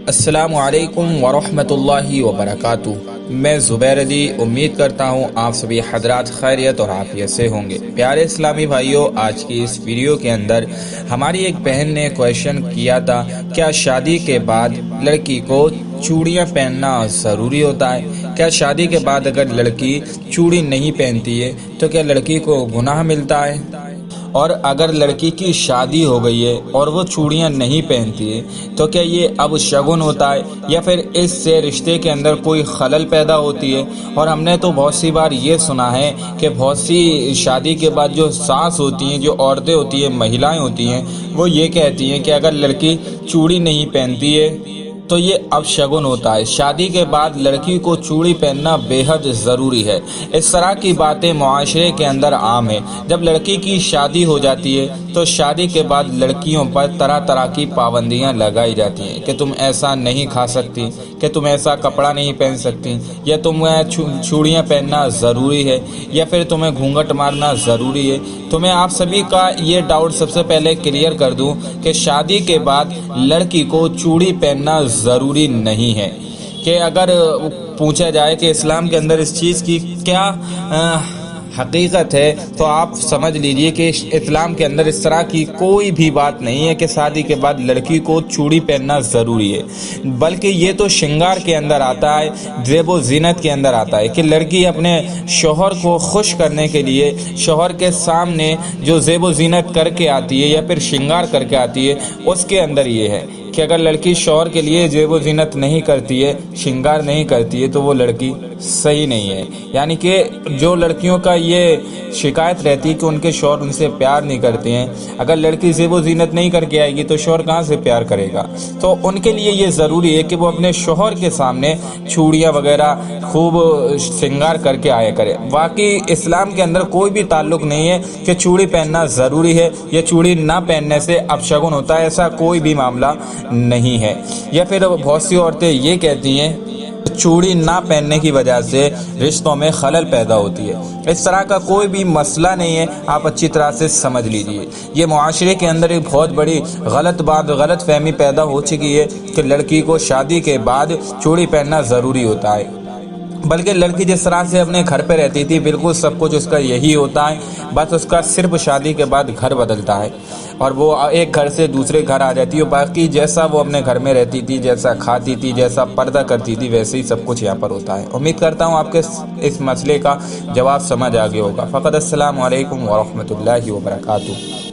السلام علیکم ورحمۃ اللہ وبرکاتہ۔ میں زبیر علی امید کرتا ہوں آپ سبھی حضرات خیریت اور عافیت سے ہوں گے۔ پیارے اسلامی بھائیوں، آج کی اس ویڈیو کے اندر ہماری ایک بہن نے کویشچن کیا تھا، کیا شادی کے بعد لڑکی کو چوڑیاں پہننا ضروری ہوتا ہے؟ کیا شادی کے بعد اگر لڑکی چوڑی نہیں پہنتی ہے تو کیا لڑکی کو گناہ ملتا ہے؟ اور اگر لڑکی کی شادی ہو گئی ہے اور وہ چوڑیاں نہیں پہنتی ہے تو کیا یہ اب شگن ہوتا ہے یا پھر اس سے رشتے کے اندر کوئی خلل پیدا ہوتی ہے؟ اور ہم نے تو بہت سی بار یہ سنا ہے کہ بہت سی شادی کے بعد جو ساس ہوتی ہیں، جو عورتیں ہوتی ہیں، مہیلائیں ہوتی ہیں، وہ یہ کہتی ہیں کہ اگر لڑکی چوڑی نہیں پہنتی ہے تو یہ اب شگن ہوتا ہے، شادی کے بعد لڑکی کو چوڑی پہننا بے حد ضروری ہے۔ اس طرح کی باتیں معاشرے کے اندر عام ہیں۔ جب لڑکی کی شادی ہو جاتی ہے تو شادی کے بعد لڑکیوں پر طرح طرح کی پابندیاں لگائی جاتی ہیں کہ تم ایسا نہیں کھا سکتی، کہ تم ایسا کپڑا نہیں پہن سکتی، یا تمہیں چوڑیاں پہننا ضروری ہے، یا پھر تمہیں گھونگھٹ مارنا ضروری ہے۔ تو میں آپ سبھی کا یہ ڈاؤٹ سب سے پہلے کلیئر کر دوں کہ شادی کے بعد لڑکی کو چوڑی پہننا ضروری نہیں ہے۔ کہ اگر پوچھا جائے کہ اسلام کے اندر اس چیز کی کیا حقیقت ہے تو آپ سمجھ لیجئے کہ اسلام کے اندر اس طرح کی کوئی بھی بات نہیں ہے کہ شادی کے بعد لڑکی کو چوڑی پہننا ضروری ہے، بلکہ یہ تو شنگار کے اندر آتا ہے، زیب و زینت کے اندر آتا ہے کہ لڑکی اپنے شوہر کو خوش کرنے کے لیے شوہر کے سامنے جو زیب و زینت کر کے آتی ہے یا پھر شنگار کر کے آتی ہے، اس کے اندر یہ ہے کہ اگر لڑکی شوہر کے لیے زیب و زینت نہیں کرتی ہے، شنگار نہیں کرتی ہے تو وہ لڑکی صحیح نہیں ہے۔ یعنی کہ جو لڑکیوں کا یہ شکایت رہتی ہے کہ ان کے شوہر ان سے پیار نہیں کرتے ہیں، اگر لڑکی زیب و زینت نہیں کر کے آئے گی تو شوہر کہاں سے پیار کرے گا؟ تو ان کے لیے یہ ضروری ہے کہ وہ اپنے شوہر کے سامنے چوڑیاں وغیرہ خوب شنگار کر کے آیا کرے۔ واقعی اسلام کے اندر کوئی بھی تعلق نہیں ہے کہ چوڑی پہننا ضروری ہے یا چوڑی نہ پہننے سے اپشگن ہوتا ہے، ایسا کوئی بھی معاملہ نہیں ہے۔ یا پھر بہت سی عورتیں یہ کہتی ہیں چوڑی نہ پہننے کی وجہ سے رشتوں میں خلل پیدا ہوتی ہے۔ اس طرح کا کوئی بھی مسئلہ نہیں ہے، آپ اچھی طرح سے سمجھ لیجئے۔ یہ معاشرے کے اندر ایک بہت بڑی غلط بات، غلط فہمی پیدا ہو چکی ہے کہ لڑکی کو شادی کے بعد چوڑی پہننا ضروری ہوتا ہے، بلکہ لڑکی جس طرح سے اپنے گھر پہ رہتی تھی بالکل سب کچھ اس کا یہی ہوتا ہے، بس اس کا صرف شادی کے بعد گھر بدلتا ہے اور وہ ایک گھر سے دوسرے گھر آ جاتی ہے، باقی جیسا وہ اپنے گھر میں رہتی تھی، جیسا کھاتی تھی، جیسا پردہ کرتی تھی، ویسے ہی سب کچھ یہاں پر ہوتا ہے۔ امید کرتا ہوں آپ کے اس مسئلے کا جواب سمجھ آ گیا ہوگا۔ فقط السلام علیکم ورحمۃ اللہ وبرکاتہ۔